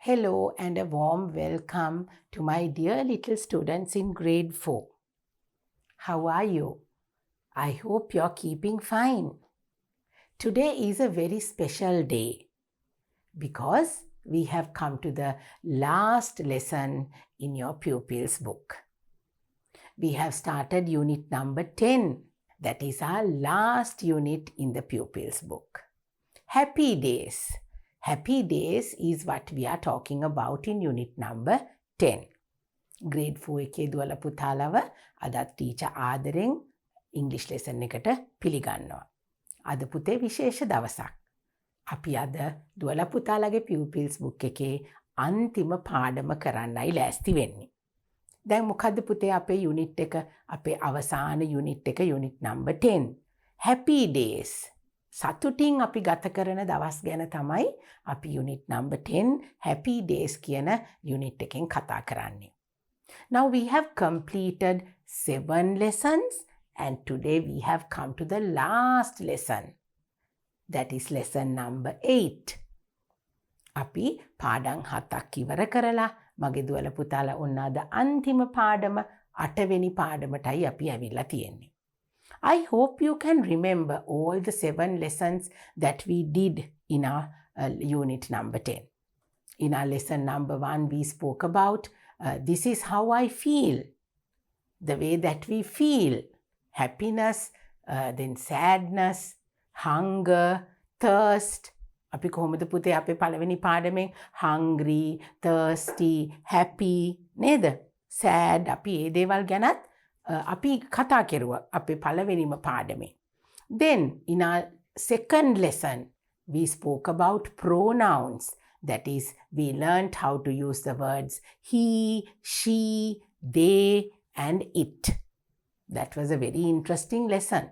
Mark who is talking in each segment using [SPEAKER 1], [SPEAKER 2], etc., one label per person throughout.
[SPEAKER 1] Hello and a warm welcome to my dear little students in grade 4. How are you? I hope you're keeping fine. Today is a very special day because we have come to the last lesson in your pupils book. We have started unit number 10. That is our last unit in the pupils book. Happy days. Happy days is what we are talking about in unit number 10. Grade 4 එකේ දුවලා පුතාලව අදත් teacher ආදරෙන් ඉංග්‍රීසි lesson එකට පිළිගන්නවා. අද පුතේ විශේෂ දවසක්. අපි අද දුවලා පුතාලගේ pupils book එකේ අන්තිම පාඩම කරන්නයි ලෑස්ති වෙන්නේ. දැන් මොකද්ද පුතේ අපේ unit එක අපේ අවසාන unit එක unit number 10. Happy days. සතුටින් අපි ගත කරන දවස් ගැන තමයි අපි unit number 10 happy days කියන unit එකෙන් කතා කරන්නේ. Now we have completed 7 lessons and today we have come to the last lesson. That is lesson number 8. අපි පාඩම් 7ක් ඉවර කරලා මගේ දුවල පුතාලා ඔන්න අද අන්තිම පාඩම 8 වෙනි පාඩමටයි අපි ඇවිල්ලා තියෙන්නේ. I hope you can remember all the 7 lessons that we did in our unit number 10. In our lesson number 1, we spoke about this is how I feel, the way that we feel, happiness, then sadness, hunger, thirst. අපි කොහොමද පුතේ අපේ පළවෙනි පාඩමෙන් hungry, thirsty, happy නේද? sad අපි ඒ දේවල් ගැනත් අපි කතා කෙරුවා අපේ පළවෙනිම පාඩමේ. Then in our second lesson we spoke about pronouns. That is, we learned how to use the words he, she, they and it. That was a very interesting lesson.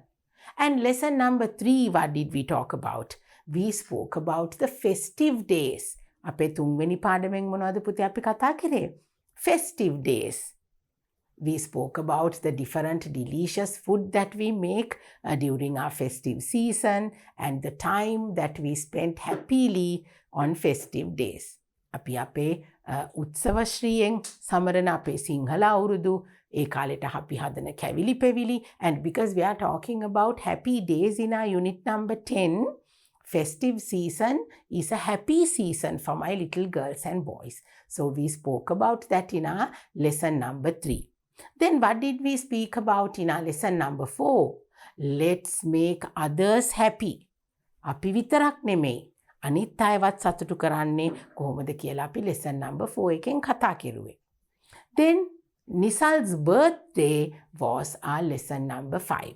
[SPEAKER 1] And lesson number 3, what did we talk about? We spoke about the festive days. අපේ තුන්වෙනි පාඩමෙන් මොනවද පුතේ අපි කතා කරේ? Festive days. We spoke about the different delicious food that we make during our festive season and the time that we spent happily on festive days. අපි අපේ උත්සවශ්‍රීයෙන් සමරන අපේ සිංහල අවුරුදු ඒ කාලෙට අපි හදන කැවිලි පෙවිලි and because we are talking about happy days in our unit number 10, festive season is a happy season for my little girls and boys. So we spoke about that in our lesson number 3. Then what did we speak about in our lesson number 4? Let's make others happy. අපි විතරක් නෙමෙයි අනිත් අයවත් සතුටු කරන්නේ කොහොමද කියලා අපි lesson number 4 එකෙන් කතා කෙරුවේ. Then Nisal's birthday was our lesson number 5.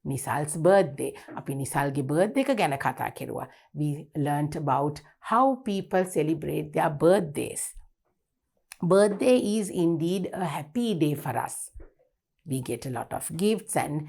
[SPEAKER 1] Nisal's birthday. අපි නිසල්ගේ birthday එක ගැන කතා කෙරුවා. We learnt about how people celebrate their birthdays. Birthday is indeed a happy day for us. We get a lot of gifts and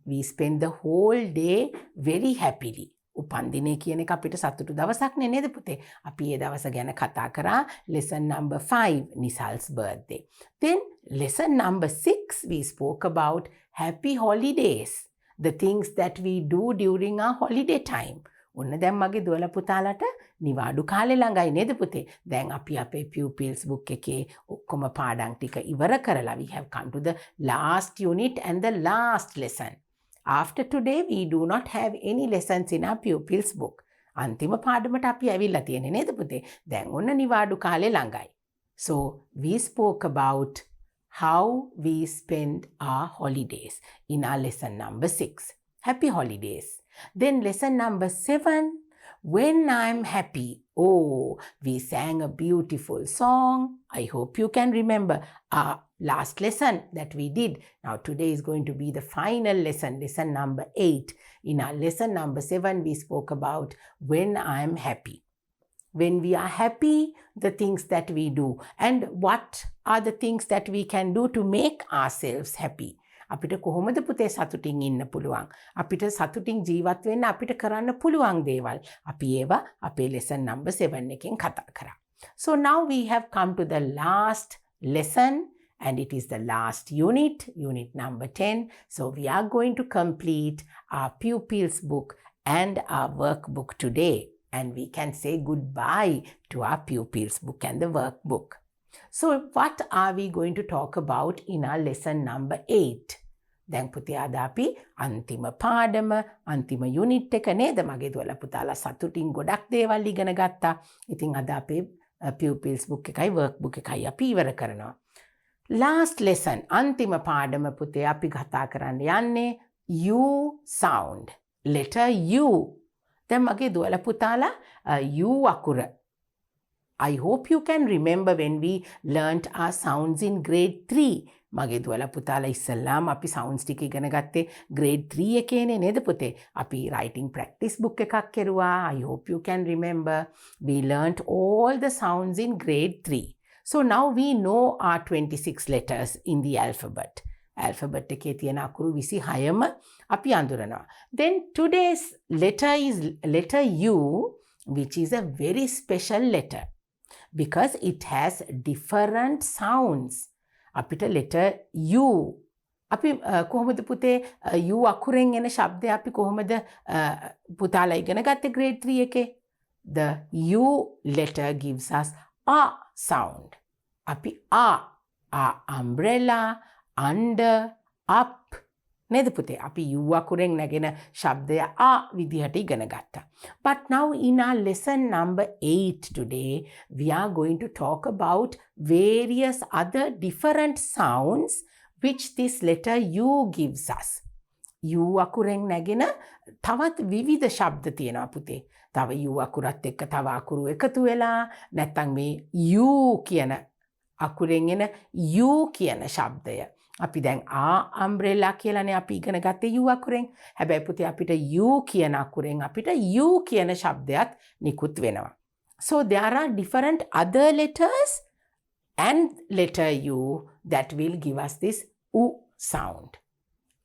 [SPEAKER 1] we spend the whole day very happily. උපන්දිනේ කියන එක අපිට සතුටු දවසක් නේ නේද පුතේ? අපි ඒ දවස ගැන කතා කරා lesson number 5, Nisal's birthday. Then lesson number 6, we spoke about happy holidays. The things that we do during our holiday time. ඔන්න දැන් මගේ දුවල පුතාලට නිවාඩු කාලේ ළඟයි නේද පුතේ? දැන් අපි අපේ pupils book එකේ ඔක්කොම පාඩම් ටික ඉවර කරලා we have come to the last unit and the last lesson. After today we do not have any lessons in our pupils book. අන්තිම පාඩමට අපි ඇවිල්ලා තියෙන්නේ නේද පුතේ? දැන් ඔන්න නිවාඩු කාලේ ළඟයි. So we spoke about how we spend our holidays in our lesson number 6. Happy holidays. Then lesson number 7, when I'm happy. Oh, we sang a beautiful song. I hope you can remember our last lesson that we did. Now today is going to be the final lesson, lesson number 8. In our lesson number 7, we spoke about when I'm happy. When we are happy, the things that we do and what are the things that we can do to make ourselves happy. අපිට කොහොමද පුතේ සතුටින් ඉන්න පුළුවන්? අපිට සතුටින් ජීවත් වෙන්න අපිට කරන්න පුළුවන් දේවල්. අපි ඒවා අපේ lesson number 7 එකෙන් කතා කරා. So now we have come to the last lesson and it is the last unit, unit number 10. So we are going to complete our pupils book and our workbook today. and we can say goodbye to our pupils book and the workbook. So what are we going to talk about in our lesson number 8? දැන් පුතේ අද අපි අන්තිම පාඩම අන්තිම unit එක නේද මගේ දුවලා පුතාලා සතුටින් ගොඩක් දේවල් ඉගෙන ගත්තා. ඉතින් අද අපේ pupils book එකයි workbook එකයි අපි ඉවර කරනවා. Last lesson අන්තිම පාඩම පුතේ අපි කතා කරන්න යන්නේ U sound. Letter U. දැන් මගේ දුවලා පුතාලා U අකුර. I hope you can remember when we learnt our sounds in grade 3. මගේ දුවලා පුතාලා ඉස්සල්ලාම අපි sounds ටික ඉගෙන ගත්තේ grade 3 එකේනේ නේද පුතේ? අපි writing practice book එකක් කෙරුවා. I hope you can remember. We learnt all the sounds in grade 3. So now we know our 26 letters in the alphabet. Alphabet එකේ තියෙන අකුරු 26ම අපි අඳුරනවා. Then today's letter is letter U, which is a very special letter because it has different sounds. අපිට letter U අපි කොහොමද පුතේ U අකුරෙන් එන ශබ්දය අපි කොහොමද පුතාලා ඉගෙන ගත්තේ grade 3 එකේ? The U letter gives us a sound. අපි a umbrella, under, up නේද පුතේ? අපි U අකුරෙන් නැගෙන ශබ්දය a විදිහට ඉගෙන ගත්තා. But now in our lesson number 8 today, we are going to talk about various other different sounds which this letter U gives us. U අකුරෙන් නැගෙන තවත් විවිධ ශබ්ද තියෙනවා පුතේ. තව U අකුරත් එක්ක තව අකුරු එකතු වෙලා නැත්නම් මේ U කියන අකුරෙන් එන U කියන ශබ්දය අපි දැන් umbrella කියලානේ අපි ඉගෙන ගත්තේ U අකුරෙන්. හැබැයි පුතේ අපිට U කියන අකුරෙන් අපිට U කියන ශබ්දයක් නිකුත් වෙනවා. So there are different other letters and letter U that will give us this U sound.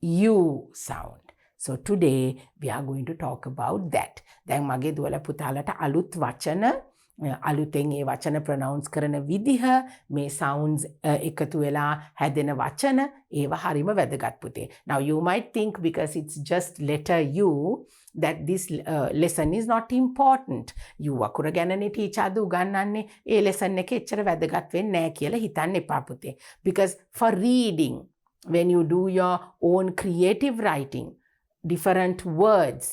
[SPEAKER 1] U sound. So today we are going to talk about that. දැන් මගේ දුවලා පුතාලට අලුත් වචන අලුතෙන් ඒ වචන ප්‍රොනවුන්ස් කරන විදිහ මේ sounds එකතු වෙලා හැදෙන වචන ඒවා හරිම වැදගත් පුතේ. Now you might think because it's just letter U that this lesson is not important. U අකුර ගැනනේ teacher අද උගන්වන්නේ. ඒ lesson එක එච්චර වැදගත් වෙන්නේ නැහැ කියලා හිතන්න එපා පුතේ. Because for reading, when you do your own creative writing, different words,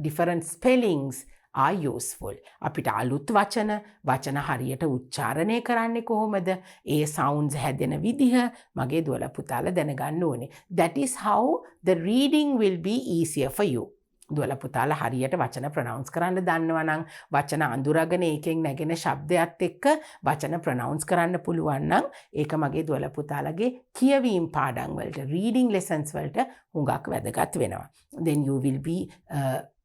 [SPEAKER 1] different spellings are useful. අපිට අලුත් වචන හරියට උච්චාරණය කරන්නේ කොහොමද? ඒ sounds හැදෙන විදිහ මගේ දුවලා පුතාලා දැනගන්න ඕනේ. That is how the reading will be easier for you. දුවලා පුතාලා හරියට වචන ප්‍රොනවුන්ස් කරන්න දන්නවා නම් වචන අඳුරගෙන ඒකෙන් නැගෙන ශබ්දයක් එක්ක වචන ප්‍රොනවුන්ස් කරන්න පුළුවන් නම් ඒක මගේ දුවලා පුතාලගේ කියවීම පාඩම් වලට reading lessons වලට හුඟක් වැදගත් වෙනවා. Then you will be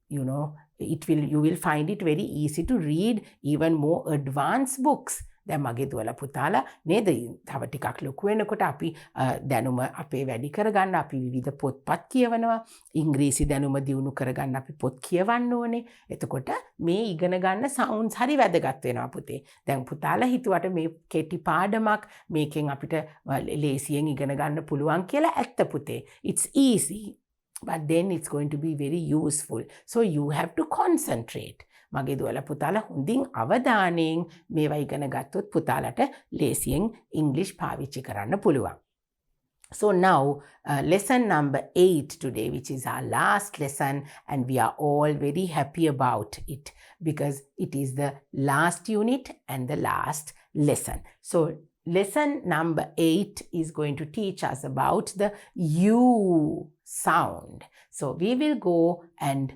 [SPEAKER 1] you will find it very easy to read even more advanced books. දැන් මගේ දුවලා පුතාලා නේද තව ටිකක් ලොකු වෙනකොට අපි දැනුම අපේ වැඩි කරගන්න අපි විවිධ පොත්පත් කියවනවා. ඉංග්‍රීසි දැනුම දියුණු කරගන්න අපි පොත් කියවන්න ඕනේ. එතකොට මේ ඉගෙන ගන්න sounds හරි වැදගත් වෙනවා පුතේ. දැන් පුතාලා හිතුවට මේ කෙටි පාඩමක් මේකෙන් අපිට ලේසියෙන් ඉගෙන ගන්න පුළුවන් කියලා ඇත්ත පුතේ. It's easy. But then it's going to be very useful. So you have to concentrate. මගේ දුවලා පුතාලා හොඳින් අවධානයෙන් මේවා ඉගෙන ගත්තොත් පුතාලට ලේසියෙන් English පාවිච්චි කරන්න පුළුවන්. So now lesson number 8 today, which is our last lesson, and we are all very happy about it because it is the last unit and the last lesson. So lesson number 8 is going to teach us about the U sound. So we will go and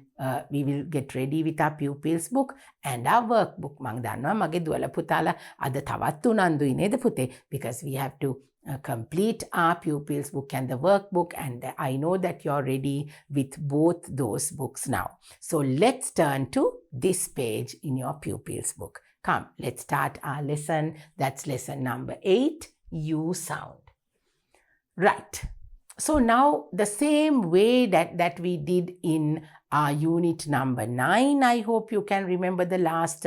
[SPEAKER 1] we will get ready with our pupils book and our workbook. මං දන්නවා මගේ දුවලා පුතාලා අද තවත් උනන්දුයි නේද පුතේ? Because we have to complete our pupils book and the workbook, and I know that you're ready with both those books now. So let's turn to this page in your pupils book. Come, let's start our lesson. That's lesson number 8, U sound. Right. So now the same way that we did in our unit number 9, I hope you can remember the last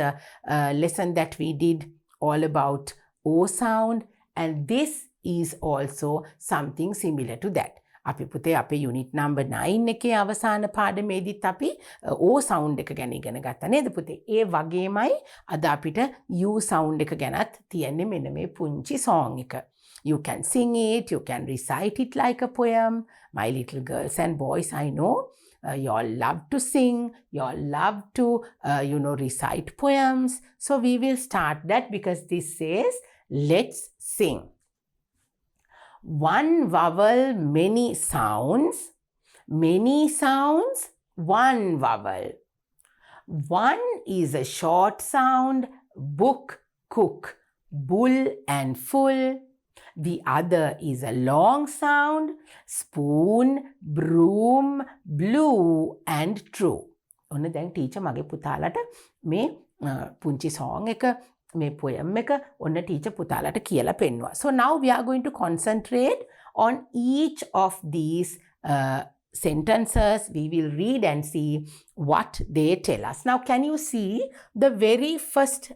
[SPEAKER 1] lesson that we did all about O sound, and this is also something similar to that. අපි පුතේ අපේ unit number 9 එකේ අවසාන පාඩමේදීත් අපි O sound එක ගැන ඉගෙන ගත්තා නේද පුතේ? ඒ වගේමයි අද අපිට U sound එක ගැනත් තියෙන්නේ මෙන්න මේ පුංචි song එක. You can sing it, you can recite it like a poem. My little girls and boys, I know you all love to sing, you all love to, recite poems. So we will start that because this says, let's sing. One vowel, many sounds. Many sounds, one vowel. One is a short sound, book, cook, bull and full. The other is a long sound, spoon, broom, blue and true. ඔන්න දැන් teacher මගේ පුතාලට මේ පුංචි song එක මේ poem එක ඔන්න ටීචර් පුතාලට කියලා පෙන්නුවා. So now we are going to concentrate on each of these sentences. We will read and see what they tell us. Now can you see the very first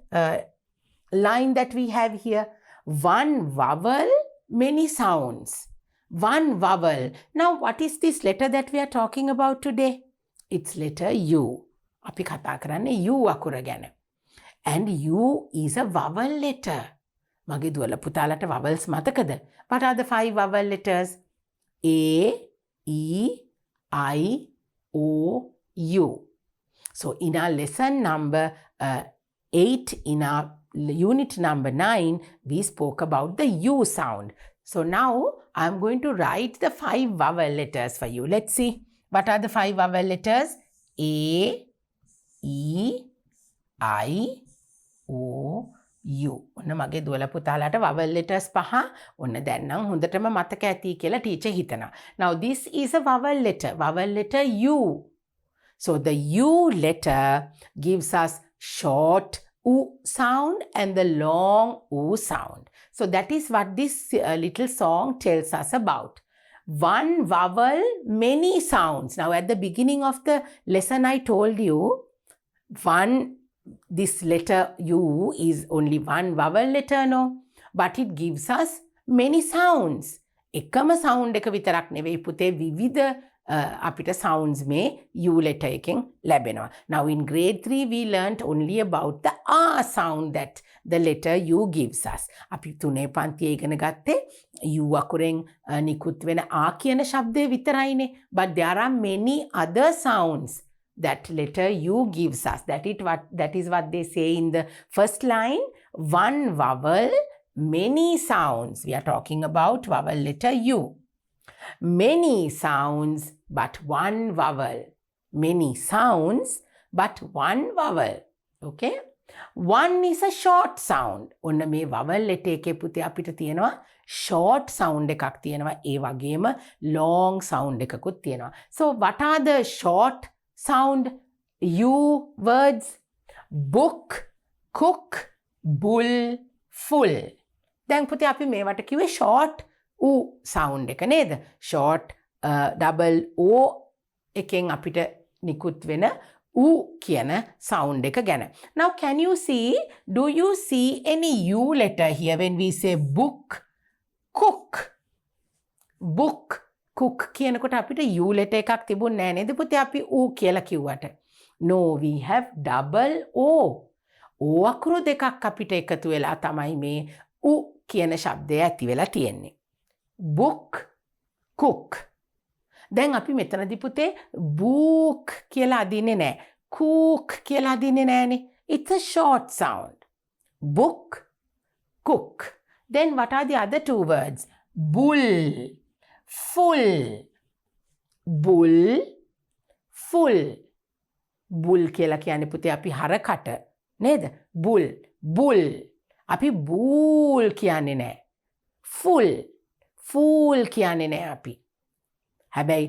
[SPEAKER 1] line that we have here? One vowel, many sounds. One vowel. Now what is this letter that we are talking about today? It's letter U. අපි කතා කරන්නේ U අකුර ගැන. And U is a vowel letter. මගේ දුවල පුතාලට vowels මතකද? What are the 5 vowel letters? A, E, I, O, U. So in our lesson number 8, in our unit number 9, we spoke about the U sound. So now I'm going to write the 5 vowel letters for you. Let's see. What are the 5 vowel letters? A, E, I, O, U. ඔන්න මගේ දුවල පුතාලට vowel letters පහ ඔන්න දැන් නම් හොඳටම මතක ඇති කියලා ටීචර් හිතනවා. Now this is a vowel letter U. So the U letter gives us short U sound and the long U sound. So that is what this little song tells us about. One vowel, many sounds. Now at the beginning of the lesson I told you, this letter U is only one vowel letter, no? But it gives us many sounds. එකම sound එක විතරක් නෙවෙයි පුතේ විවිධ අපිට sounds මේ U letter එකෙන් ලැබෙනවා. Now in grade 3 we learnt only about the R sound that the letter U gives us. අපි තුනේ පන්තියේ ඉගෙන ගත්තේ U අකුරෙන් නිකුත් වෙන R කියන ශබ්දය විතරයිනේ. But there are many other sounds that letter U gives us. That is what they say in the first line. One vowel, many sounds. We are talking about vowel letter U. Many sounds, but one vowel. Many sounds, but one vowel. Okay? One is a short sound. ඔන්න මේ vowel letter එකේ පුතේ අපිට තියෙනවා short sound එකක් තියෙනවා. ඒ වගේම long sound එකකුත් තියෙනවා. So what are the short sound U words? Book, cook, bull, full. දැන් පුතේ අපි මේවට කිව්වේ short U sound එක නේද? Short double O එකෙන් අපිට නිකුත් වෙන U කියන sound එක ගැන. Now can you see, do you see any U letter here when we say book, cook? Book, cook කියනකොට අපිට U letter එකක් තිබුණේ නැහැ නේද පුතේ අපි U කියලා කිව්වට. No, we have double O. O අකුරු දෙකක් අපිට එකතු වෙලා තමයි මේ U කියන ශබ්දය ඇති වෙලා තියෙන්නේ. Book, cook. දැන් අපි මෙතනදී පුතේ book කියලා අදින්නේ නැහැ. Cook කියලා අදින්නේ නැහනේ. It's a short sound. Book, cook. Then what are the other 2 words? Bull, full. Bull, full. Bull කියලා කියන්නේ පුතේ අපි හරකට නේද? Bull, bull. අපි bull කියන්නේ නැහැ. Full, fool කියන්නේ නැහැ අපි. හැබැයි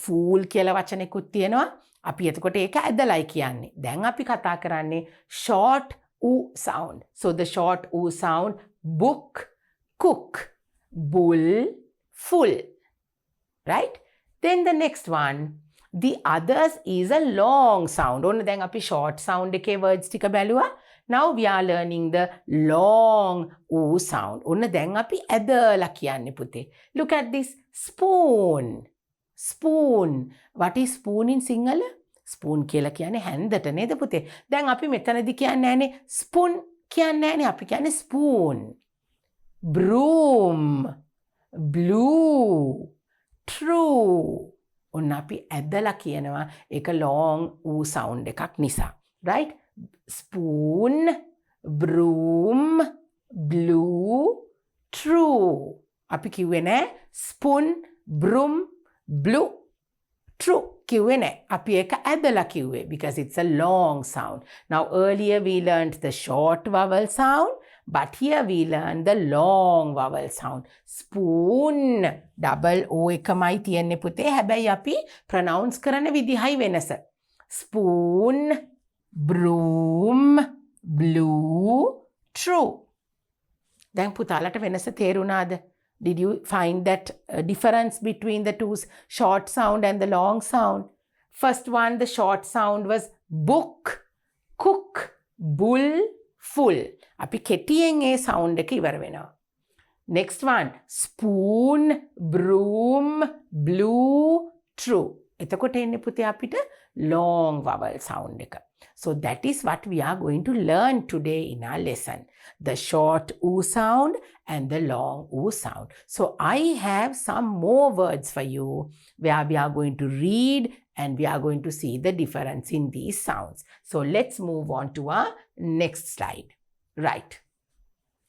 [SPEAKER 1] fool කියලා වචනෙකුත් තියෙනවා. අපි එතකොට ඒක ඇදලයි කියන්නේ. දැන් අපි කතා කරන්නේ short U sound. So the short U sound, book, cook, bull, full. Right? Then the next one, the others is a long sound. ඔන්න දැන් අපි short sound එකේ words ටික බැලුවා. Now we are learning the long oo sound. ඔන්න දැන් අපි ඇදලා කියන්නේ පුතේ. Look at this. Spoon. Spoon. What is spoon in Sinhala? Spoon කියලා කියන්නේ හැන්දට නේද පුතේ? දැන් අපි මෙතනදී කියන්නේ නැහනේ spoon කියන්නේ නැහනේ. අපි කියන්නේ spoon. Broom. Blue. True. ඔන්න අපි ඇදලා කියනවා ඒක long oo sound එකක් නිසා. Right? Spoon, broom, blue, true. අපි කිව්වේ නෑ spoon, broom, blue, true. කිව්වේ නෑ. අපි ඒක ඇදලා කිව්වේ because it's a long sound. Now earlier we learned the short vowel sound, but here we learn the long vowel sound. Spoon, double O එකමයි තියෙන්නේ පුතේ. හැබැයි අපි pronounce කරන විදිහයි වෙනස. Spoon, broom, blue, true. දැන් පුතාලට වෙනස තේරුණාද? Did you find that difference between the two short sound and the long sound? First one, the short sound was book, cook, bull, full. අපි කෙටියෙන් ඒ sound එක ඉවර වෙනවා. Next one, spoon, broom, blue, true. එතකොට එන්නේ පුතේ අපිට long vowel sound එක. So that is what we are going to learn today in our lesson. The short oo sound and the long oo sound. So I have some more words for you where we are going to read and we are going to see the difference in these sounds. So let's move on to our next slide. Right.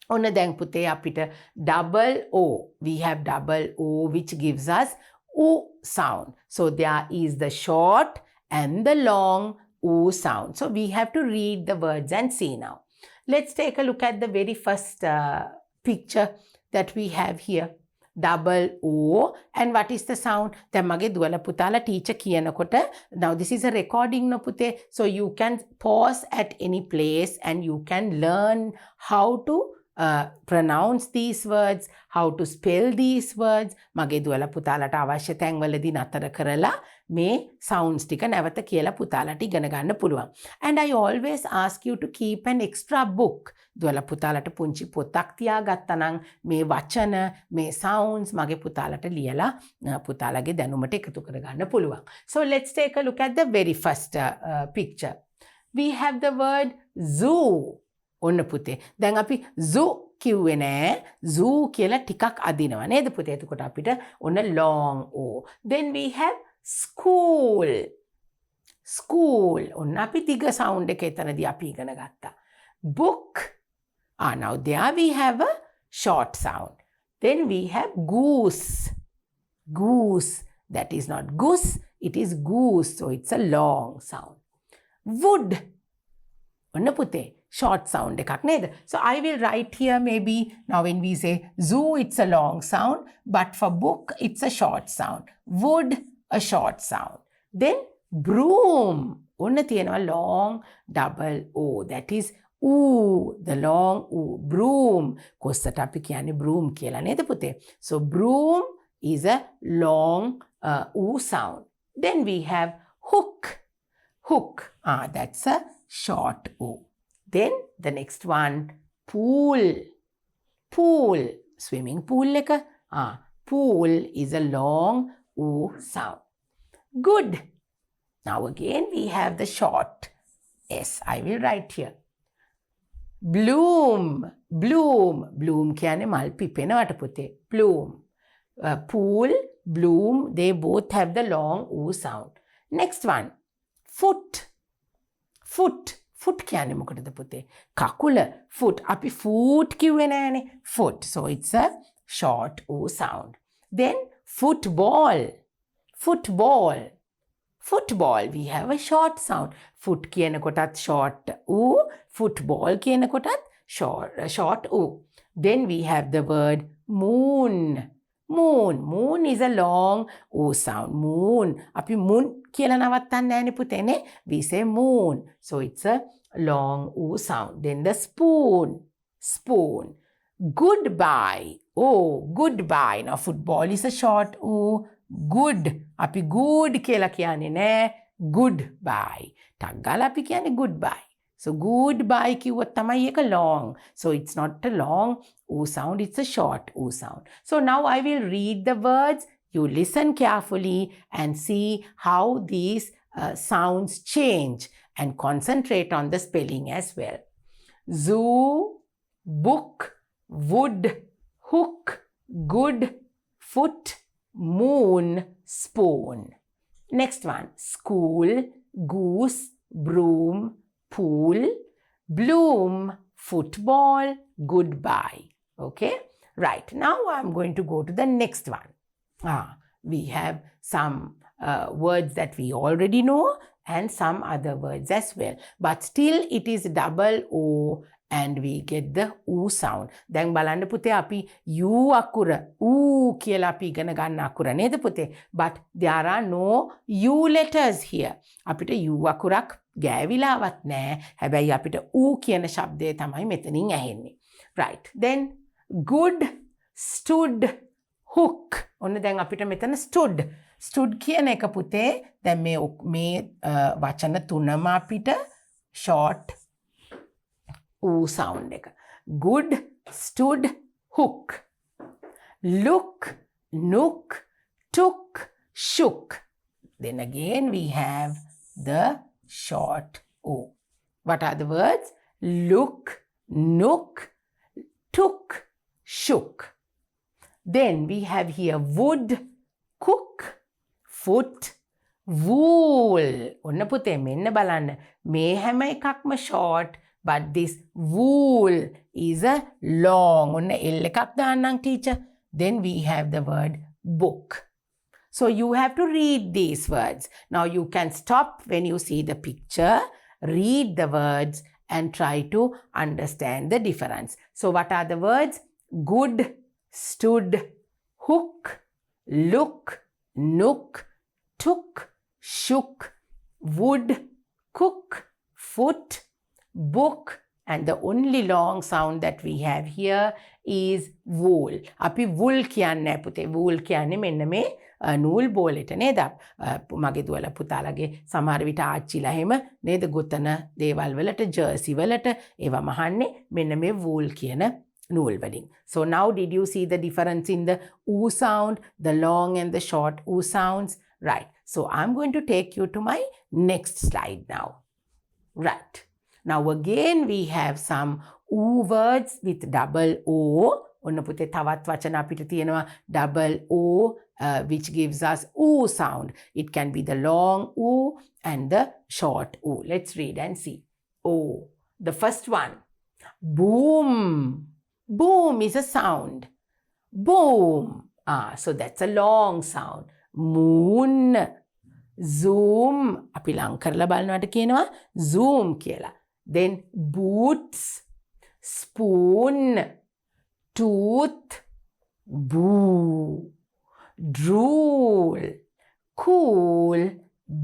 [SPEAKER 1] ඔන්න දැන් පුතේ අපිට double O. We have double O which gives us oo sound. So there is the short and the long oo sound. So we have to read the words and see now. Let's take a look at the very first picture that we have here. Double O. And what is the sound? දැන් මගේ දුවලා පුතාලා teacher කියනකොට, now this is a recording no පුතේ. So you can pause at any place and you can learn how to pronounce these words, how to spell these words. මගේ දුවලා පුතාලට අවශ්‍ය තැන්වලදී නතර කරලා මේ sounds ටික නැවත කියලා පුතාලට ඉගෙන ගන්න පුළුවන්. And I always ask you to keep an extra book. දුවලා පුතාලට පුංචි පොතක් තියාගත්තා නම් මේ වචන, මේ sounds මගේ පුතාලට ලියලා පුතාලගේ දැනුමට එකතු කරගන්න පුළුවන්. So let's take a look at the very first picture. We have the word zoo. ඔන්න පුතේ. දැන් අපි zoo කිව්වේ නෑ. zoo කියලා ටිකක් අදිනවා නේද පුතේ? එතකොට අපිට ඔන්න long O. Then we have school. School. ඔන්න අපි දිග sound එක එතනදී අපි ඉගෙන ගත්තා. Book. Now there we have a short sound. Then we have goose. Goose. That is not goose. It is goose. So it's a long sound. Wood. ඔන්න පුතේ. Short sound එකක් නේද? So I will write here maybe now when we say zoo it's a long sound, but for book it's a short sound. Wood a short sound. Then broom. ඔන්න තියෙනවා long double O. That is oo, the long oo. Broom. කොස්සට අපි කියන්නේ broom කියලා නේද පුතේ? So broom is a long oo sound. Then we have hook. Hook. That's a short O. Then the next one, pool. Pool. Swimming pool leka. Pool is a long oo sound. Good. Now again we have the short S. I will write here. Bloom. Bloom. Bloom කියන්නේ මල් පිපෙනවට පුතේ. Bloom. Pool, bloom, they both have the long oo sound. Next one, foot. Foot. Foot කියන්නේ මොකටද පුතේ? කකුල. Foot. අපි foot කිව්වේ නෑනේ. Foot. So it's a short oo sound. Then football. Football. Football. We have a short sound. Foot කියන කොටත් short oo. Football කියන කොටත් short oo. Then we have the word moon. Moon. Moon is a long oo sound. Moon. අපි moon කියලා නවත්තන්නේ නෑනේ පුතේනේ. We say moon. So it's a long oo sound. Then the spoon. Spoon. Goodbye. Oh, goodbye. Now football is a short oo. Good. අපි good කියලා කියන්නේ නෑ. Goodbye. ටක් ගාලා අපි කියන්නේ goodbye. So goodbye කිව්වොත් තමයි එක long. So it's not a long oo sound, it's a short oo sound. So now I will read the words. You listen carefully and see how these sounds change and concentrate on the spelling as well. Zoo, book, wood, hook, good, foot, moon, spoon. Next one, school, goose, broom, pool, bloom, football, goodbye. Okay, right. Now I'm going to go to the next one. We have some words that we already know and some other words as well. But still it is double O and we get the oo sound. දැන් බලන්න පුතේ අපි U අකුර ඌ කියලා අපි ඉගෙන ගන්න අකුර නේද පුතේ? But there are no U letters here. අපිට U අකුරක් ගෑවිලාවත් නැහැ. හැබැයි අපිට ඌ කියන ශබ්දය තමයි මෙතනින් ඇහෙන්නේ. Right. Then good, stood, hook. ඔන්න දැන් අපිට මෙතන stood. Stood කියන එක පුතේ දැන් මේ වචන තුනම අපිට short oo sound එක. Good, stood, hook. Look, nook, took, shook. Then again we have the short o. What are the words? Look, nook, took, shook. Then we have here wood, cook, foot, wool. ඔන්න පුතේ මෙන්න බලන්න. මේ හැම එකක්ම short, but this wool is a long. ඔන්න L එකක් දාන්නම් teacher. Then we have the word book. So you have to read these words. Now you can stop when you see the picture, read the words and try to understand the difference. So what are the words? Good, stood, hook, look, nook, took, shook, wood, cook, foot, book, and the only long sound that we have here is wool. අපි wool කියන්නේ පුතේ. wool කියන්නේ මෙන්න මේ නූල් බෝලෙට නේද? මගේ දුවලා පුතාලගේ සමහර විට ආච්චිලා එහෙම නේද ගොතන දේවල් වලට ජර්සි වලට ඒවා මහන්නේ මෙන්න මේ wool කියන නූල් වලින්. So now did you see the difference in the oo sound, the long and the short oo sounds? Right. So I'm going to take you to my next slide now. Right. Now again we have some oo words with double O. ඔන්න පුතේ තවත් වචන අපිට තියෙනවා double O which gives us oo sound. It can be the long oo and the short oo. Let's read and see. O. The first one. Boom. Boom is a sound. Boom. So that's a long sound. Moon. Zoom. අපි ලං කරලා බලනවට කියනවා zoom කියලා. Then boots, spoon, tooth, boo, drool, cool,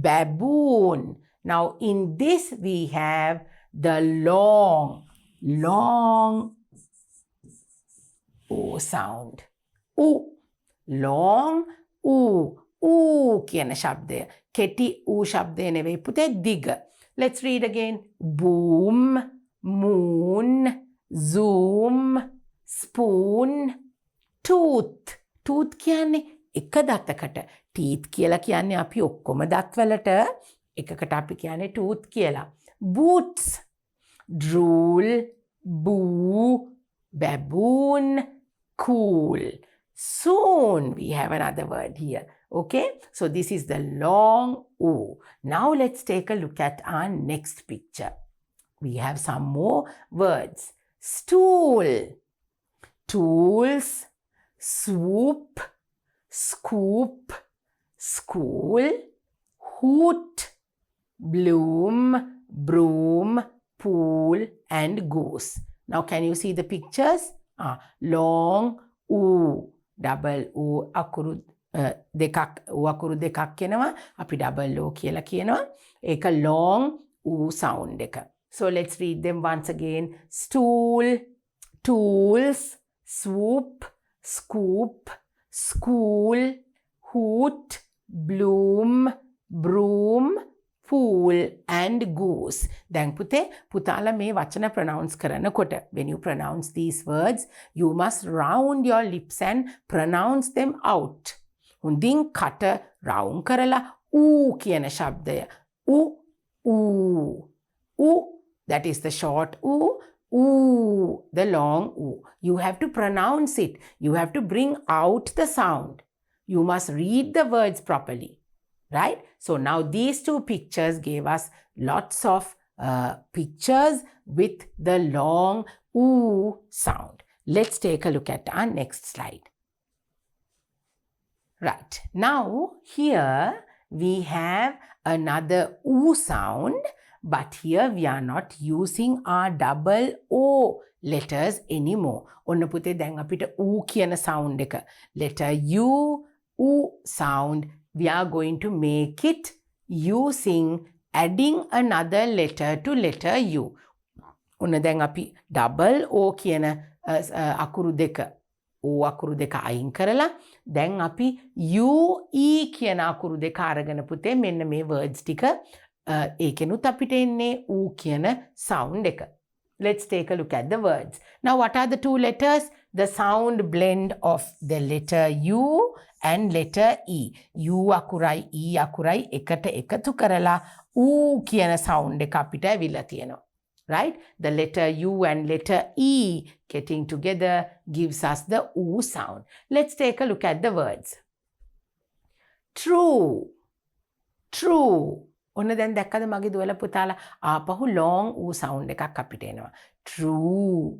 [SPEAKER 1] baboon. Now in this we have the long O sound. Oo. Long oo. Oo කියන ශබ්දය. කෙටි oo ශබ්දය නෙවෙයි පුතේ දිග. Let's read again. Boom, moon, zoom, spoon, tooth. Tooth කියන්නේ එක දතකට. Teeth කියලා කියන්නේ අපි ඔක්කොම දත්වලට එකකට අපි කියන්නේ tooth කියලා. Boots, drool, boo, baboon, cool. Soon we have another word here. Okay, so this is the long O. Now let's take a look at our next picture. We have some more words. Stool, tools, swoop, scoop, school, hoot, bloom, broom, pool, and goose. Now can you see the pictures? Long O, double O, akuru දෙකක් වකුරු දෙකක් එනවා අපි double O කියලා කියනවා ඒක long oo sound එක. So let's read them once again. Stool, tools, swoop, scoop, school, hoot, bloom, broom, fool and goose. දැන් පුතේ පුතාලා මේ වචන pronounce කරනකොට when you pronounce these words you must round your lips and pronounce them out. හොඳින් කට round කරලා ඌ කියන ශබ්දය ඌ that is the short ooh, the long ooh. You have to pronounce it. You have to bring out the sound. You must read the words properly, right? So now these two pictures gave us lots of pictures with the long ooh sound. Let's take a look at our next slide. Right, now here we have another ooh sound, but here we are not using our double O letters anymore. ඔන්න පුතේ දැන් අපිට ඌ කියන sound එක. Letter U, ooh sound, we are going to make it using adding another letter to letter U. ඔන්න දැන් අපි double O කියන අකුරු දෙක O අකුරු දෙක අයින් කරලා දැන් අපි U E කියන අකුරු දෙක අරගෙන පුතේ මෙන්න මේ words ටික ඒකෙනුත් අපිට එන්නේ ඌ කියන sound එක. Let's take a look at the words. Now what are the two letters? The sound blend of the letter U and letter E. U අකුරයි E අකුරයි එකට එකතු කරලා ඌ කියන sound එක අපිට ඇවිල්ලා තියෙනවා. Right? The letter U and letter E getting together gives us the ooh sound. Let's take a look at the words. True. True. ඔන්න දැන් දැක්කද මගේ දුවලා පුතාලා ආපහු long ooh sound එකක් අපිට එනවා. True.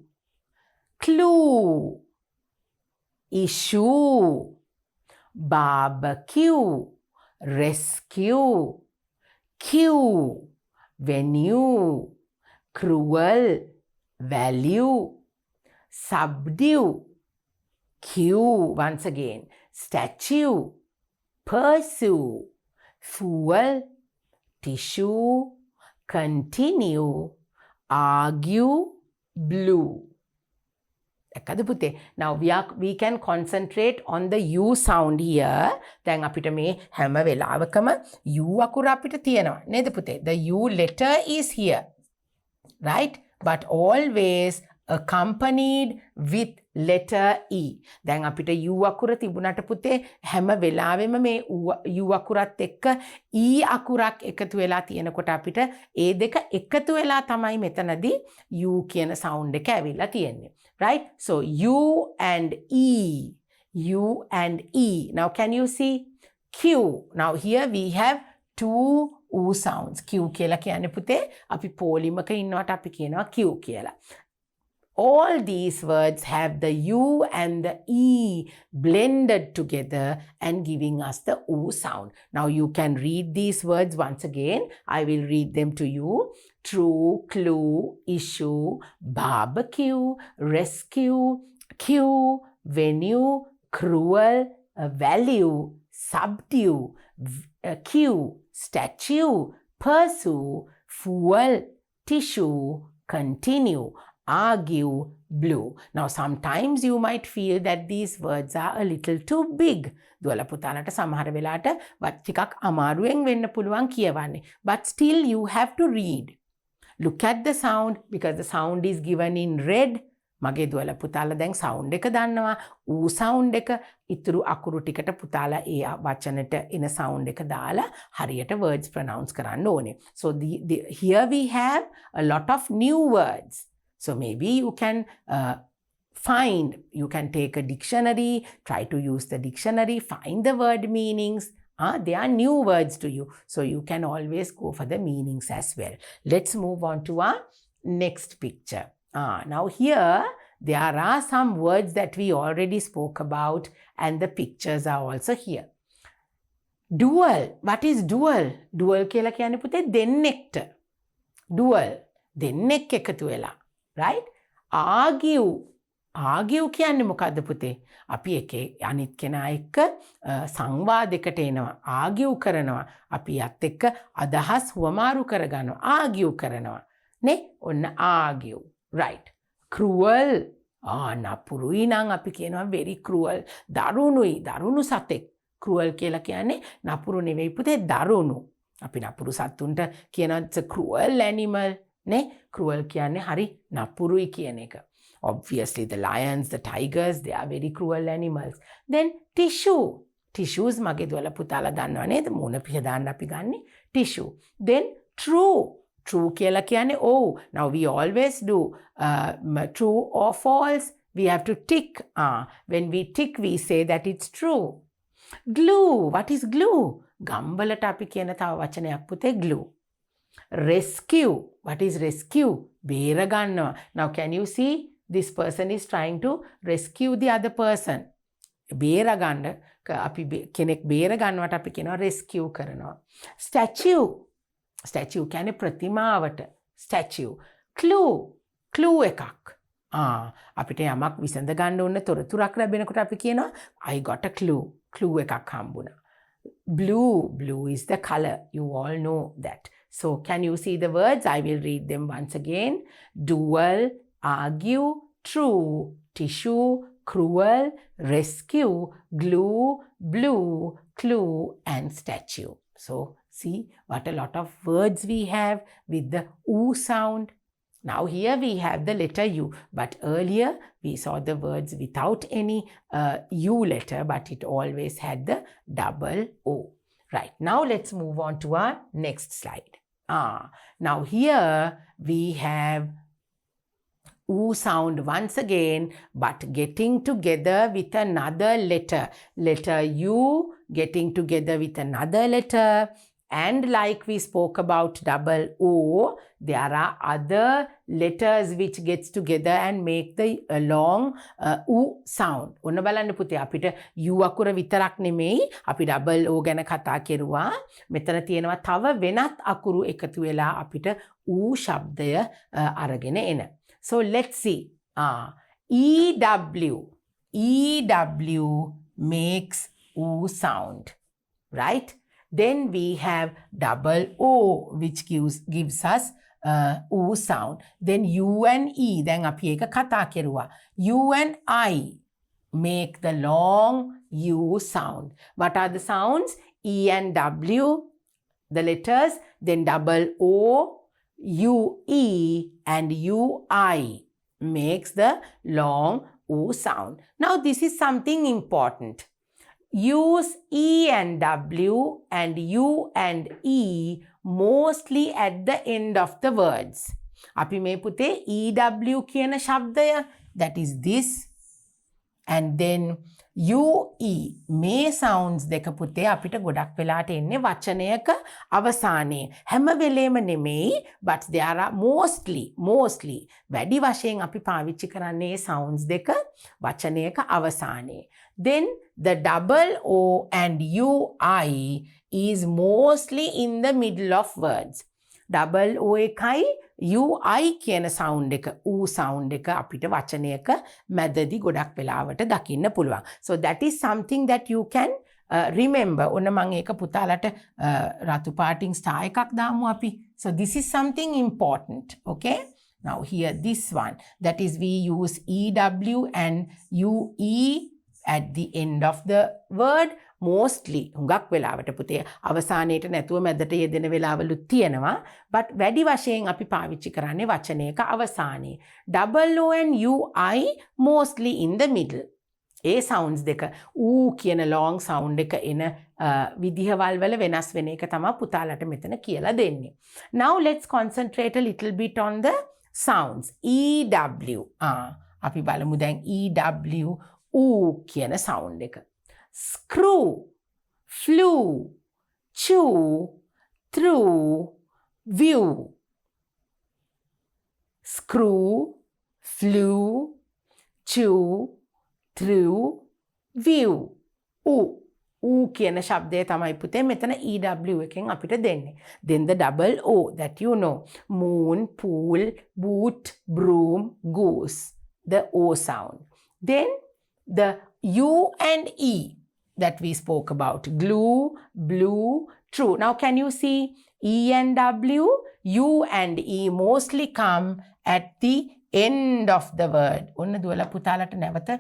[SPEAKER 1] Clue. Issue. Barbecue. Rescue. Queue. Venue. Cruel. Value. Subdue. Cue. Once again. Statue. Pursue. Fuel. Tissue. Continue. Argue. Blue. Now we can concentrate on the U sound here. දැන් අපිට මේ හැම වෙලාවකම U අකුර අපිට තියෙනවා නේද පුතේ? The U letter is here, right? But always accompanied with letter E. දැන් අපිට U අකුර තිබුණාට පුතේ හැම වෙලාවෙම මේ U අකුරත් එක්ක E අකුරක් එකතු වෙලා තියෙනකොට අපිට ඒ දෙක එකතු වෙලා තමයි මෙතනදී U කියන sound එක ඇවිල්ලා තියෙන්නේ. Right? So U and E. U and E. Now can you see? Q. Now here we have two ooh sounds. Q කියලා කියන්නේ පුතේ අපි පොලිමක ඉන්නවට අපි කියනවා Q කියලා. All these words have the U and the E blended together and giving us the ooh sound. Now you can read these words once again. I will read them to you. True, clue, issue, barbecue, rescue, queue, venue, cruel, value, subdue, queue, statue, pursue, fuel, tissue, continue, argue, blue. Now sometimes you might feel that these words are a little too big. දුවලා පුතාලට සමහර වෙලාවට වත් ටිකක් අමාරුවෙන් වෙන්න පුළුවන් කියවන්නේ. But still you have to read. Look at the sound because the sound is given in red. මගේ දුවලා පුතාලා දැන් sound එක දන්නවා. ඌ sound එක ඉතුරු අකුරු ටිකට පුතාලා ඒ වචනෙට එන sound එක දාලා හරියට words pronounce කරන්න ඕනේ. So here we have a lot of new words. So maybe you can you can take a dictionary, try to use the dictionary, find the word meanings. They are new words to you. So you can always go for the meanings as well. Let's move on to our next picture. Now here, there are some words that we already spoke about and the pictures are also here. Dual. What is dual? Dual කියලා කියන්නේ පුතේ දෙන්නෙක්ට. Dual. දෙන්නෙක් එකතු වෙලා. Right? Argue. Argue කියන්නේ මොකද්ද පුතේ? අපි අනිත් කෙනා එක්ක සංවාදයකට එනවා. Argue කරනවා. අපි යත් එක්ක අදහස් හුවමාරු කරගන්නවා. Argue කරනවා. නේ? ඔන්න argue. Right. Cruel. නපුරුයි නම් අපි කියනවා very cruel. දරුණුයි. දරුණු සතෙක්. Cruel කියලා කියන්නේ නපුරු නෙවෙයි පුතේ දරුණු. අපි නපුරු සත්තුන්ට කියනවා it's a cruel animal නේ cruel කියන්නේ හරි නපුරුයි කියන එක. Obviously the lions, the tigers, they are very cruel animals. Then tissue. Tissues මගේ දුවලා පුතාලා දන්නවා නේද? මුණ පිහ දාන්න අපි ගන්නේ tissue. Then true. True කියලා කියන්නේ oh. Now we always do true or false. We have to tick. When we tick we say that it's true. Glue. What is glue? ගම්වලට අපි කියන තව වචනයක් පුතේ glue. Rescue. What is rescue? බේර ගන්නවා. Now can you see this person is trying to rescue the other person. බේර ගන්න අපි කෙනෙක් බේර ගන්නවට අපි කියනවා rescue කරනවා. Statue. Statue කියන්නේ ප්‍රතිමාවට. Statue. Clue. Clue එකක්. අපිට යමක් විසඳ ගන්න ඕන තොරතුරක් ලැබෙනකොට අපි කියනවා I got a clue. Clue එකක් හම්බුණා. Blue. Blue is the color. You all know that. So can you see the words? I will read them once again. Duel, argue, true, tissue, cruel, rescue, glue, blue, clue, and statue. So see what a lot of words we have with the oo sound. Now here we have the letter U, but earlier we saw the words without any U letter, but it always had the double O. Right, now let's move on to our next slide. Now here we have oo sound once again, but getting together with another letter. Letter U getting together with another letter. And like we spoke about double O, there are other letters which gets together and make the long oo sound. ඔන්න බලන්න පුතේ අපිට U අකුර විතරක් නෙමෙයි අපි double O ගැන කතා කෙරුවා. මෙතන තියෙනවා තව වෙනත් අකුරු එකතු වෙලා අපිට oo ශබ්දය අරගෙන එන. So let's see. EW. EW makes oo sound. Right? Then we have double O, which gives us oo sound. Then U and E, then අපි එක කතා කෙරුවා. U and I make the long U sound. What are the sounds? E and W, the letters, then double O, U, E, and U, I makes the long O sound. Now this is something important. Use E and W and U and E mostly at the end of the words. අපි මේ පුතේ EW කියන ශබ්දය, that is this, and then UE මේ sounds දෙක පුතේ අපිට ගොඩක් වෙලාට එන්නේ වචනයක අවසානයේ. හැම වෙලේම නෙමෙයි, but there are mostly වැඩි වශයෙන් අපි පාවිච්චි කරන්නේ sounds දෙක වචනයක අවසානයේ. Then the double O and UI is mostly in the middle of words. Double O එකයි UI කියන sound එක, oo sound එක අපිට වචනයක මැදදී ගොඩක් වෙලාවට දකින්න පුළුවන්. So that is something that you can remember. ඔන්න මම ඒක පුතාලට රතු පාටින් star එකක් දාමු අපි. So this is something important, okay? Now here this one, that is we use EW and UE at the end of the word mostly. හුඟක් වෙලාවට පුතේ අවසානයේට නැතුව මැදට යෙදෙන වෙලාවලුත් තියෙනවා, but වැඩි වශයෙන් අපි පාවිච්චි කරන්නේ වචනයක අවසානයේ. Double O and UI mostly in the middle. A sounds දෙක ඌ කියන long sound එක එන විදිහවල් වල වෙනස් වෙන එක තමයි පුතාලට මෙතන කියලා දෙන්නේ. Now let's concentrate a little bit on the sounds. EW. අපි බලමු දැන් EW ඌ කියන sound එක. Screw, flew, chew, through, view. Screw, flew, chew, through, view. ඌ කියන ශබ්දය තමයි පුතේ මෙතන EW එකෙන් අපිට දෙන්නේ. Then the double O that you know. Moon, pool, boot, broom, goose. The O sound. Then the U and E that we spoke about. Glue, blue, true. Now can you see E and W? U and E mostly come at the end of the word. ඔන්න දුවලා පුතාලට නැවත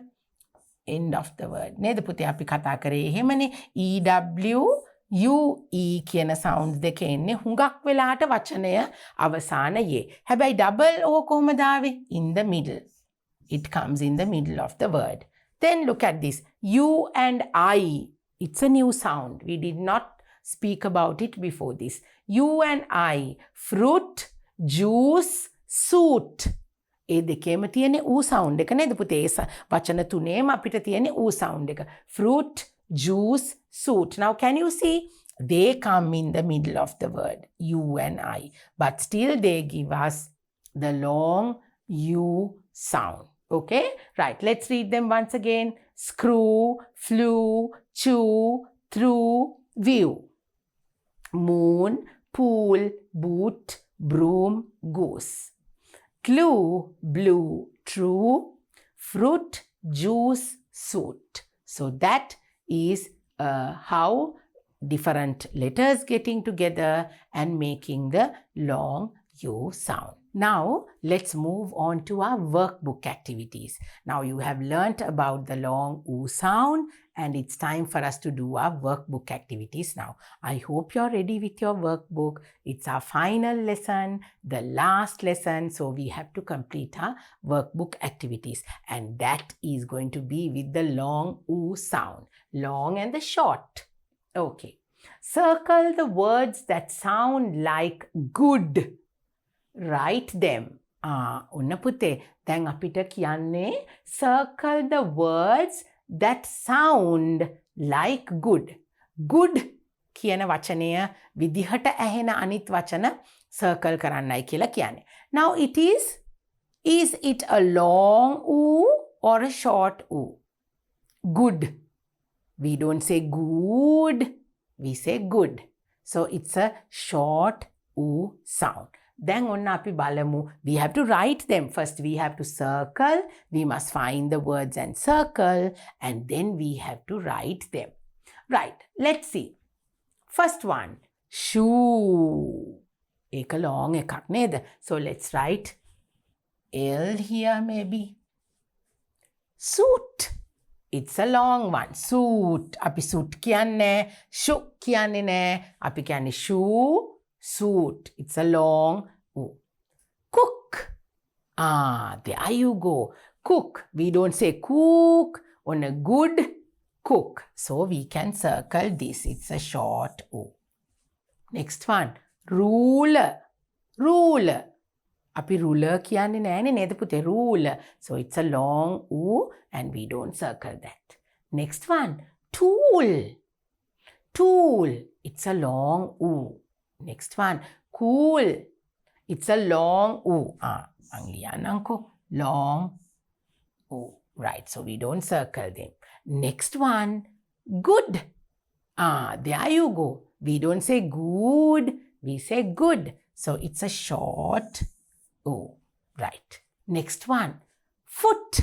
[SPEAKER 1] end of the word. නේද පුතේ අපි කතා කරේ එහෙමනේ. EW, U, E කියන sounds දෙක එන්නේ හුඟක් වෙලාට වචනය අවසානයේ. හැබැයි double O කොහොමද ආවේ? In the middle. It comes in the middle of the word. Then look at this. U and I. It's a new sound. We did not speak about it before this. U and I. Fruit, juice, suit. ඒ දෙකේම තියෙන ඌ sound එක නේද පුතේ? වචන තුනේම අපිට තියෙන ඌ sound එක. Fruit, juice, suit. Now can you see? They come in the middle of the word. You and I. But still they give us the long U sound. Okay? Right. Let's read them once again. Screw, flew, chew, through, view. Moon, pool, boot, broom, goose. Glue, blue, true, fruit, juice, suit. So that is how different letters getting together and making the long U sound. Now let's move on to our workbook activities. Now you have learnt about the long U sound and it's time for us to do our workbook activities now. I hope you're ready with your workbook. It's our final lesson, the last lesson. So we have to complete our workbook activities and that is going to be with the long U sound. Long and the short. Okay. Circle the words that sound like good. Write them. ඔන්න පුතේ දැන් අපිට කියන්නේ circle the words that sound like good. Good කියන වචනය විදිහට ඇහෙන අනිත් වචන circle කරන්නයි කියලා කියන්නේ. Now it is it a long U or a short U? Good. We don't say good, we say good. So it's a short U sound. Then onna api balamu, we have to write them. First we have to circle, we must find the words and circle and then we have to write them. Right, let's see. First one, shoe. Ek long ekak neda. So let's write L here maybe. Suit. It's a long one. Suit. Api suit kiyanne, shoe kiyanne ne. Api kiyanne shoe. Suit. It's a long U. Cook. There you go. Cook. We don't say cook. On a good cook. So we can circle this. It's a short U. Next one. Ruler. Ruler. Api ruler kiyanne nෑනේ නේද පුතේ? Ruler. So it's a long U and we don't circle that. Next one. Tool. Tool. It's a long U. Next one, cool. It's a long U. Angliananko, long U. Right, so we don't circle them. Next one, good. There you go. We don't say good, we say good. So it's a short U. Right. Next one, foot.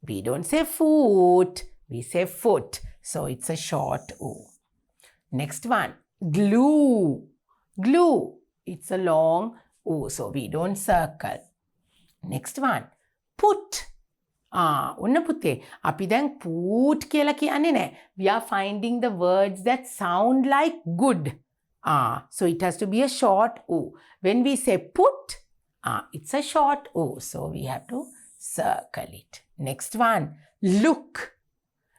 [SPEAKER 1] We don't say foot, we say foot. So it's a short U. Next one, glue. Glue. It's a long U, so we don't circle. Next one. Put. ඔන්න පුතේ අපි දැන් put කියලා කියන්නේ නෑ. We are finding the words that sound like good. So it has to be a short U. When we say put, it's a short U, so we have to circle it. Next one. Look.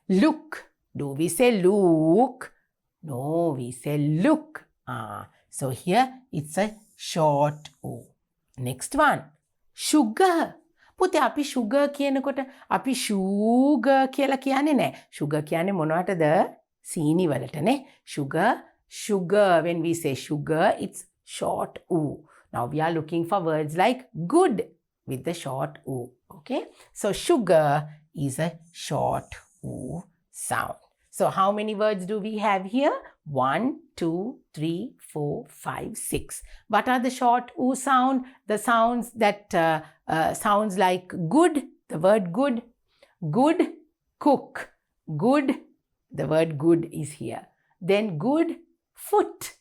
[SPEAKER 1] Look. Do we say look? No, we say look. So here it's a short U. Next one. Sugar. පුතේ අපි sugar කියනකොට අපි sugar කියලා කියන්නේ නෑ. Sugar කියන්නේ මොනවටද? සීනි වලටනේ. Sugar. When we say sugar, it's short U. Now we are looking for words like good with the short U. Okay? So sugar is a short U sound. So how many words do we have here? 1, 2, 3, 4, 5, 6. What are the short U sound? The sounds that sounds like good, the word good. Good, cook. Good, the word good is here. Then good, foot.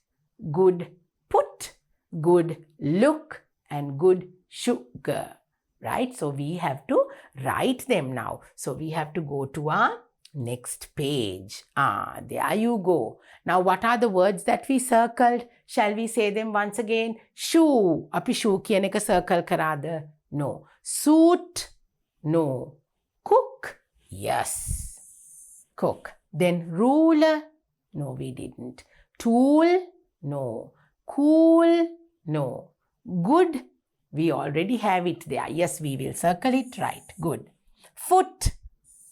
[SPEAKER 1] Good, put. Good, look. And good, sugar. Right? So we have to write them now. So we have to go to our Next page. There you go. Now, what are the words that we circled? Shall we say them once again? Shoe. Api shoe කියන එක circle කරාද? No. Suit? No. Cook? Yes. Cook. Then ruler? No, we didn't. Tool? No. Cool? No. Good? We already have it there. Yes, we will circle it. Right. Good. Foot?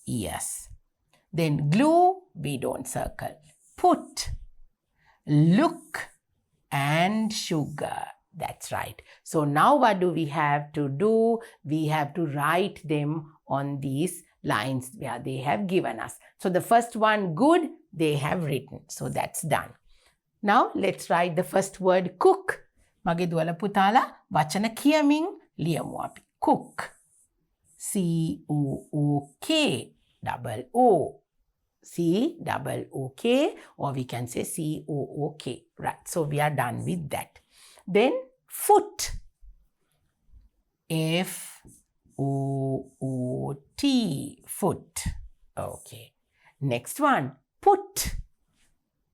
[SPEAKER 1] Yes. Then glue, we don't circle. Put, look, and sugar. That's right. So now what do we have to do? We have to write them on these lines where they have given us. So the first one, good, they have written. So that's done. Now let's write the first word, cook. Mage duwala putala වචන කියමින් ලියමු අපි. Cook. C-O-O-K. Double O. C-double-O-K, or we can say C-O-O-K. Right, so we are done with that. Then foot. F-O-O-T. Foot. Okay. Next one. Put.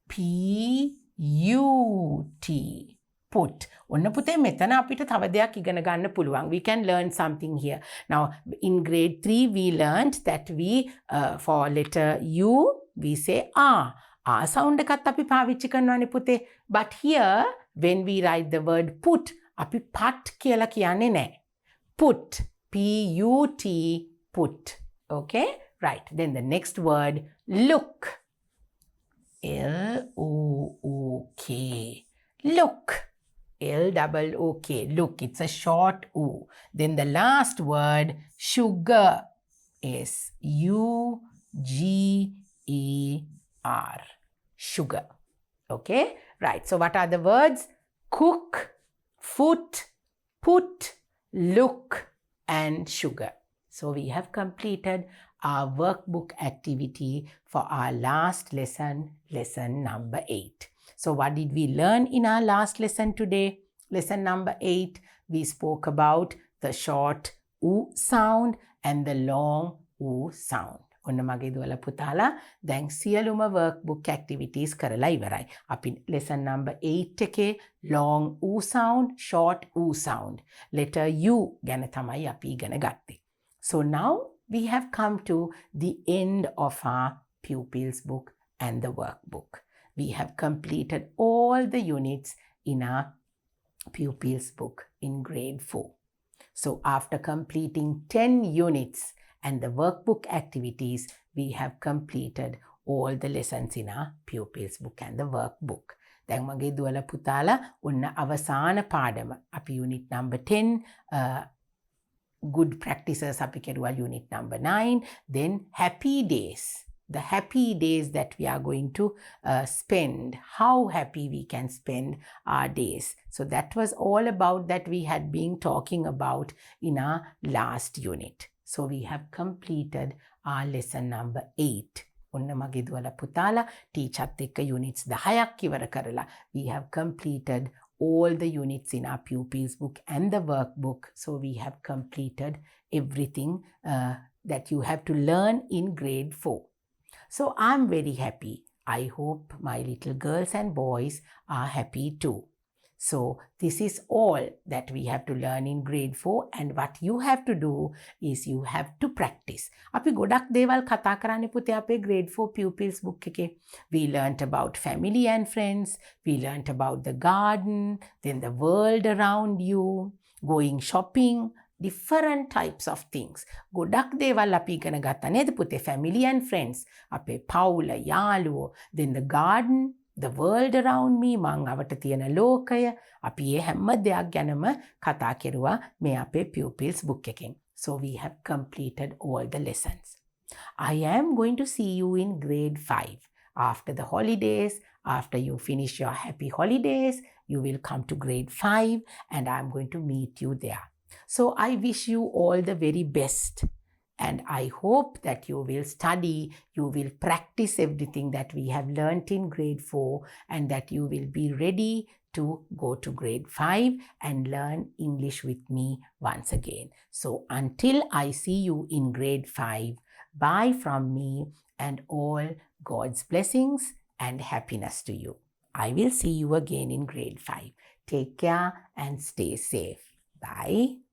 [SPEAKER 1] P-U-T. Put. ඔන්න පුතේ මෙතන අපිට තව දෙයක් ඉගෙන ගන්න පුළුවන්. We can learn something here. Now, in grade 3, we learned that we, for letter U, we say R. R sound එකත් අපි පාවිච්චි කරනවානේ පුතේ. But here, when we write the word put, අපි pat කියලා කියන්නේ නැහැ. Put. P-U-T. Put. Okay? Right. Then the next word, look. L-O-O-K. Look. L-double-O-K. Look, it's a short U. Then the last word, sugar. S-U-G-A-R. Sugar. Okay? Right. So what are the words? Cook, foot, put, look, and sugar. So we have completed our workbook activity for our last lesson, lesson number 8. So what did we learn in our last lesson today? Lesson number 8, we spoke about the short U sound and the long U sound. ඔන්න මගේ දුවලා පුතාලා දැන් සියලුම workbook activities කරලා ඉවරයි. අපි lesson number 8 එකේ long U sound, short U sound, letter U ගැන තමයි අපි ඉගෙන ගත්තේ. So now we have come to the end of our pupils book and the workbook. We have completed all the units in our pupils book in grade 4. So after completing 10 units and the workbook activities, we have completed all the lessons in our pupils book and the workbook. දැන් මගේ දුවලා පුතාලා ඔන්න අවසාන පාඩම අපි unit number 10 good practices අපි කෙරුවා unit number 9, then happy days. The happy days that we are going to spend, how happy we can spend our days. So that was all about that we had been talking about in our last unit. So we have completed our lesson number 8. ඔන්න මගේ දුවලා පුතාලා ටීචර්ත් එක්ක units 10ක් ඉවර කරලා we have completed all the units in our pupils book and the workbook. So we have completed everything that you have to learn in grade 4. So I'm very happy. I hope my little girls and boys are happy too. So this is all that we have to learn in grade 4, and what you have to do is you have to practice. අපි ගොඩක් දේවල් කතා කරන්නේ පුතේ අපේ grade 4 pupils book එකේ. We learnt about family and friends, we learnt about the garden, then the world around you, going shopping, different types of things. ගොඩක් දේවල් අපි ඉගෙන ගත්තා නේද පුතේ? Family and friends, අපේ පවුල, යාළුවෝ, then the garden, the world around me, මං අවට තියෙන ලෝකය, අපි ඒ හැම දෙයක් ගැනම කතා කෙරුවා මේ අපේ pupils book එකෙන්. So we have completed all the lessons. I am going to see you in grade 5. After the holidays, after you finish your happy holidays, you will come to grade 5 and I'm going to meet you there. So I wish you all the very best. And I hope that you will study, you will practice everything that we have learnt in grade 4, and that you will be ready to go to grade 5 and learn English with me once again. So until I see you in grade 5, Bye from me and all God's blessings and happiness to you. I will see you again in grade 5. Take care and stay safe. Bye.